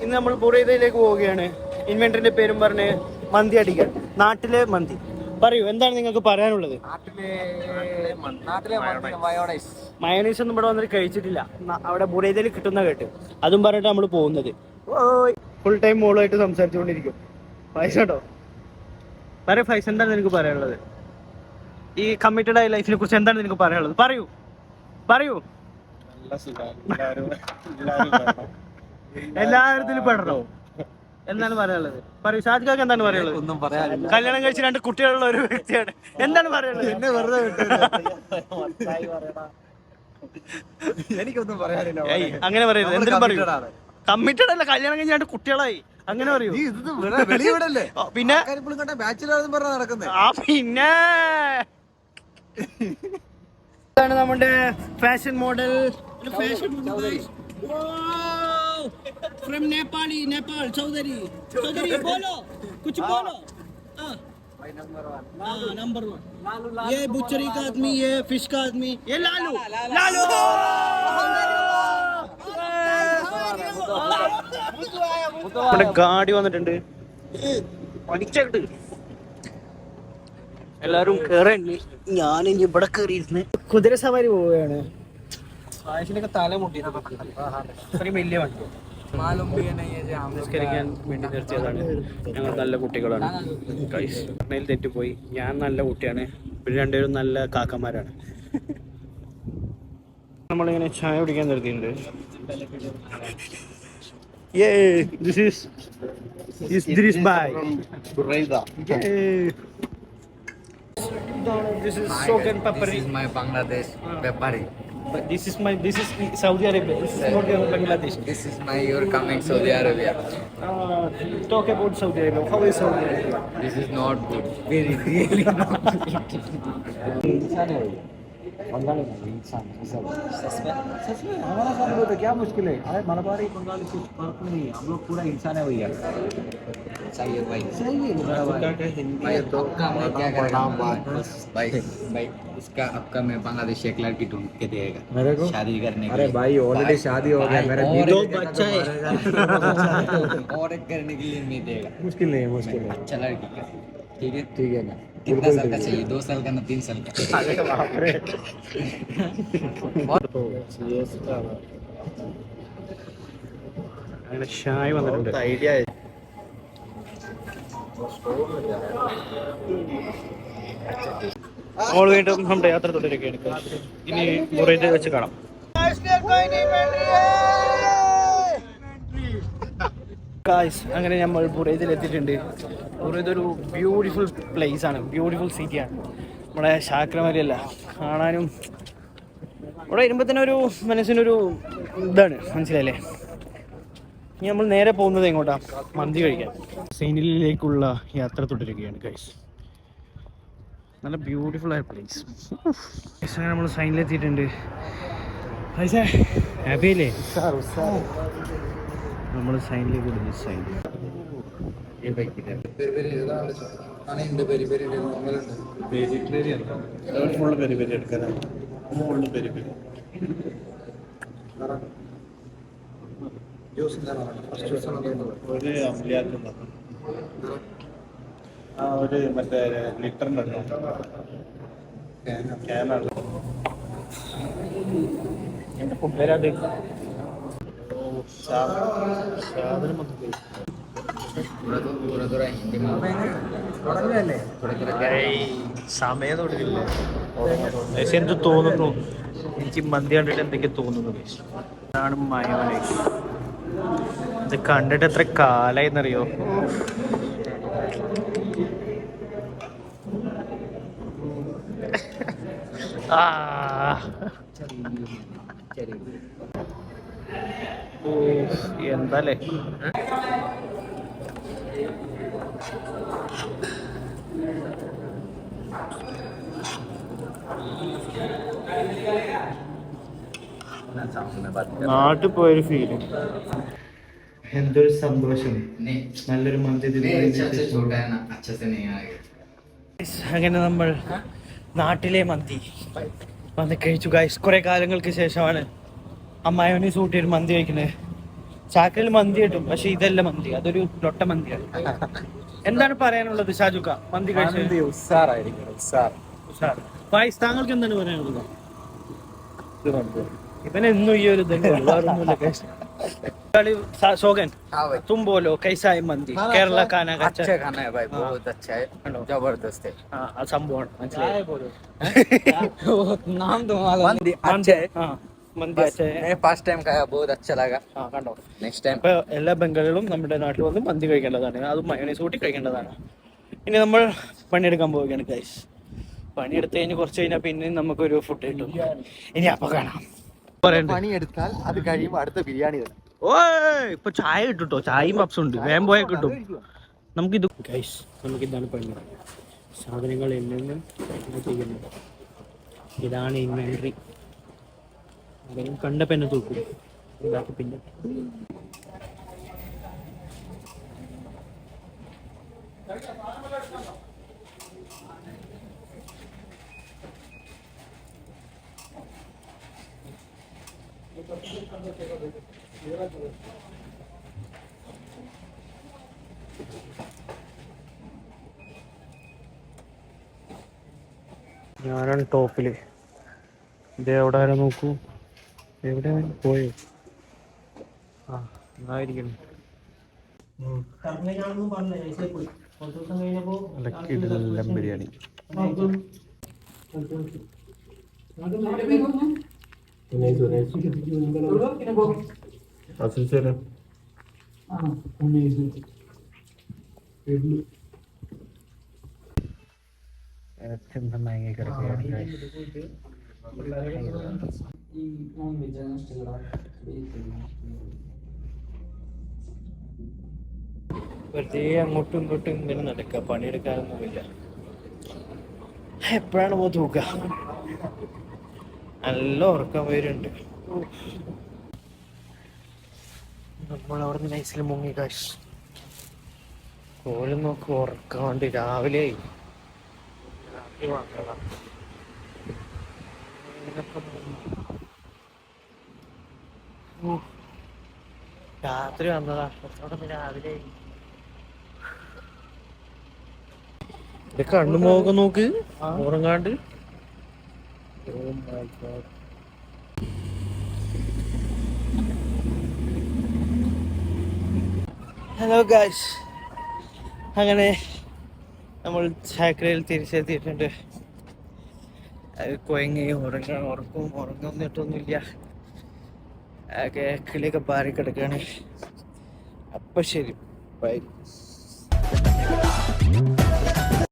ഇന്ന് നമ്മൾ ബുറൈദയിലേക്ക് പോവുകയാണ്. ഇൻവെന്ററിന്റെ പേരും പറഞ്ഞ് മന്തി അടിക്കാൻ. നാട്ടിലെ മന്തി. പറയൂ, എന്താണ് നിങ്ങൾക്ക് പറയാനുള്ളത്? മയോണൈസ് ഒന്നും ഇവിടെ വന്നിട്ട് കഴിച്ചിട്ടില്ല. അവിടെ ബുറൈദയിൽ കിട്ടുന്ന കേട്ട്, അതും പറഞ്ഞിട്ട് നമ്മൾ പോകുന്നത്. ഫുൾ ടൈം മോളുമായിട്ട് സംസാരിച്ചുകൊണ്ടിരിക്കും. ഫൈസ് കേട്ടോ, പറയൂ ഫൈസ്, എന്താണ് നിനക്ക് പറയാനുള്ളത്? ഈ കമ്മിറ്റഡ് ആയ ലൈഫിനെ കുറിച്ച് എന്താണ് നിനക്ക് പറയാനുള്ളത്? പറയൂ പറയൂ. എല്ലായിടത്തിലും പെടണോ? എന്താണ് പറയാനുള്ളത്? പറയൂ. ഷാജിഖാക്ക് എന്താണ് പറയാനുള്ളത്? ഒന്നും പറയാനില്ല. കല്യാണം കഴിച്ച് 2 കുട്ടികളുള്ള ഒരു വ്യക്തിയാണ്. എന്താണ് പറയാനുള്ളത്? എന്നെ വെറുതെ എനിക്കൊന്നും പറയാനില്ല. അങ്ങനെ പറയരുത്. എന്തിനും പറയൂ. കമ്മിറ്റഡ് അല്ല, കല്യാണം കഴിഞ്ഞ് 2 കുട്ടികളായി, അങ്ങനെ പറയൂ. പിന്നെ നടക്കുന്നത്. പിന്നെ ഇതാണ് നമ്മുടെ fashion model. From Nepali Nepal Chaudhary बोलो कुछ बोलो. नंबर 1 ये बुचरी का आदमी, ये फिश का आदमी, ये लालू लालू. നമ്മുടെ ഗാഡി വന്നിട്ടുണ്ട്. പഠിച്ചിട്ട് എല്ലാരും കേറണ്ട്. ഞാനിനി ഇവിടെ കയറിയിരുന്ന് കുതിര സവാരി പോവുകയാണ്. ആയിഷിനൊക്കെ തല മുട്ടിയാണ്. ഇത്രയും വലിയ വണ്ടി നിസ്കരിക്കാൻ വേണ്ടി നിർത്തിയതാണ്. ഞങ്ങൾ നല്ല കുട്ടികളാണ്. കൈസിൽ തെറ്റിപ്പോയി. ഞാൻ നല്ല കുട്ടിയാണ്, പിന്നെ 2 പേരും നല്ല കാക്കന്മാരാണ്. നമ്മളിങ്ങനെ ചായ കുടിക്കാൻ നിർത്തിയിട്ടുണ്ട്. This is Idris Bhai. This is Shogun Papari. This is my Bangladesh Papari. This is Saudi Arabia. This is not Bangladesh. This is my your coming Saudi Arabia. Talk about Saudi Arabia. How is Saudi Arabia? This is not good. Very really not good. सच में हमारा साथ में तो क्या मुश्किल है? अरे मलबारी बंगाली कुछ फर्क नहीं, हम लोग पूरा इंसान है भैया. सही है भाई, सही है भाई. तो मैं क्या करेगा भाई भाई इसका आपका मैं बांग्लादेश एक लड़की ढूंढ के देगा मेरे को शादी करने के अरे लिए. भाई ऑलरेडी शादी हो गया, मेरा 2 बच्चा है. और एक करने के लिए नहीं देगा. मुश्किल नहीं है, मुश्किल है. अच्छा लड़की का, ठीक है ठीक है ना. कितना साल का चाहिए? 2 साल का ना 3 साल का? അങ്ങനെ ഷായ് വന്നിട്ടുണ്ട്. ഐഡിയ നമ്മൾ വീണ്ടും നമ്മുടെ യാത്ര തുടരുകയാണ്. ഇനി ബുറൈദയിൽ വെച്ച് കാണാം. അങ്ങനെ നമ്മൾ ബുറൈദയിൽ എത്തിയിട്ടുണ്ട്. ബുറൈദ ഒരു ബ്യൂട്ടിഫുൾ പ്ലേസ് ആണ്, ബ്യൂട്ടിഫുൾ സിറ്റിയാണ്. നമ്മുടെ ശാക്രമരിയല്ല കാണാനും. ഇവിടെ വരുമ്പോൾ തന്നെ ഒരു മനസ്സിനൊരു ഇതാണ്, മനസ്സിലായില്ലേ? ഇനി നമ്മൾ നേരെ പോകുന്നത് എങ്ങോട്ടാ? മന്തി കഴിക്കാൻ. സൈനിലേക്കുള്ള യാത്ര തുടരുകയാണ് ഗൈസ്. നല്ല ബ്യൂട്ടിഫുൾ ആയ പ്ലേസ്. അങ്ങനെ നമ്മൾ സൈനിലെത്തിയിട്ടുണ്ട്. ഹാപ്പി അല്ലേ? നമ്മൾ സൈനിലേക്ക് വിടുന്നു. സൈൻ ഫുള്ള് പെരി പെരി എടുക്കാനാണ്. ഫുള്ള് പെരി പെരി ഒരു അമ്പിയാക്കുന്ന ഒരു മറ്റേ ലിറ്ററിൻ്റെ ക്യാനാണ്. എൻ്റെ പുള്ളേരത് സാധനം സമയം തുടങ്ങില്ലേ? പക്ഷെ എന്ത് തോന്നുന്നു, എനിക്ക് മന്തി കണ്ടിട്ട് എന്തൊക്കെ തോന്നുന്നു. ഇതാണ് മയോണൈസ്. ഇത് കണ്ടിട്ട് എത്ര കാലായി എന്നറിയോ? എന്താല്ലേ? നാട്ടിൽ പോയൊരു ഫീലിംഗ്, എന്തൊരു സന്തോഷം. നല്ലൊരു മന്തി. അങ്ങനെ നമ്മൾ നാട്ടിലെ മന്തി വന്ന് കഴിച്ചു ഗൈസ്. കുറെ കാലങ്ങൾക്ക് ശേഷമാണ് ആ മയോണൈസ് കൂട്ടിയൊരു മന്തി കഴിക്കുന്നത്. ചാക്കയിൽ മന്തി കിട്ടും, പക്ഷെ ഇതല്ല മന്തി, അതൊരു ലൊട്ട മന്തിയാണ്. എന്താണ് പറയാനുള്ളത് ഷാജുക്ക? മന്തി കഴിച്ചത് ഉസാറായിരിക്കും, ഉഷാർ. ഫായിസ്, താങ്കൾക്ക് എന്താണ് പറയാനുള്ളത്? ഇവനെന്നും ഈ ഒരു शोगन हाँ भाई, तुम बोलो कैसा है मंदी? केरला खाना का अच्छा खाना है भाई, बहुत अच्छा है, जबरदस्त है। संभव वो नाम तो मालूम नहीं, अच्छा है। മന്തി मैं फर्स्ट टाइम खाया, बहुत अच्छा लगा। കണ്ടോ? नेक्स्ट टाइम ഇപ്പൊ എല്ലാ ബംഗാളികളും നമ്മുടെ നാട്ടിൽ വന്ന് മന്തി കഴിക്കേണ്ടതാണ്, അത് മയോണൈസ് കൂട്ടി കഴിക്കേണ്ടതാണ്. ഇനി നമ്മൾ പണിയെടുക്കാൻ പോവുകയാണ് ഗൈസ്. പണിയെടുത്ത് കഴിഞ്ഞ് കുറച്ച് കഴിഞ്ഞാൽ പിന്നെ നമുക്കൊരു ഫുഡ് കിട്ടും. ഇനി അപ്പൊ കാണാം. പണിയെടുത്താൽ അത് കഴിയുമ്പോൾ അടുത്ത ബിരിയാണി തന്നെ. ഓയ് ഇപ്പൊ ചായ കിട്ടുട്ടോ, ചായയും പപ്സും ഉണ്ട്, വേഗം പോയാൽ കിട്ടും. നമുക്കിത് ഗൈസ്, നമുക്കിതാണ് പണി. സാധനങ്ങൾ എന്നെന്നും ചെയ്യുന്നത്. ഇതാണ് ഇൻവെന്ററി. കണ്ട പെന്നെ തൂക്കും, ഇതാക്കി പിന്നെ ഞാനാണ് ടോപ്പില്. ഇത് എവിടെ വരെ നോക്കൂ, എവിടെ പോയോ? ആയിരിക്കണം. കിടിലൻ ബിരിയാണി. മയങ്ങി കിടക്കുകയാണ്. വെറുതെ അങ്ങോട്ടും ഇങ്ങോട്ടും ഇങ്ങനെ നടക്കുക, പണിയെടുക്കാനൊന്നുമില്ല. എപ്പോഴാണ് പോ തൂക്കുക? നല്ല ഉറക്കം വരുന്നുണ്ട്. നമ്മളവിടെ നിന്ന് നൈസിൽ മുങ്ങി കാശ്. കോലും നോക്കി ഉറക്കം വേണ്ടി രാവിലെ രാത്രി വന്നതാ, കുറച്ചോടെ രാവിലെ. കണ്ണു മോക്കെ നോക്ക് ഉറങ്ങാണ്ട്. ഹലോ ഗായ്സ്, അങ്ങനെ നമ്മൾ ചാക്രയിൽ തിരിച്ചെത്തിയിട്ടുണ്ട്. കൊയങ്ങി ഉറങ്ങുന്നിട്ടൊന്നുമില്ല, ആകെ കിളിയൊക്കെ പാറി കിടക്കുകയാണ്. അപ്പം ശരി, ബൈ.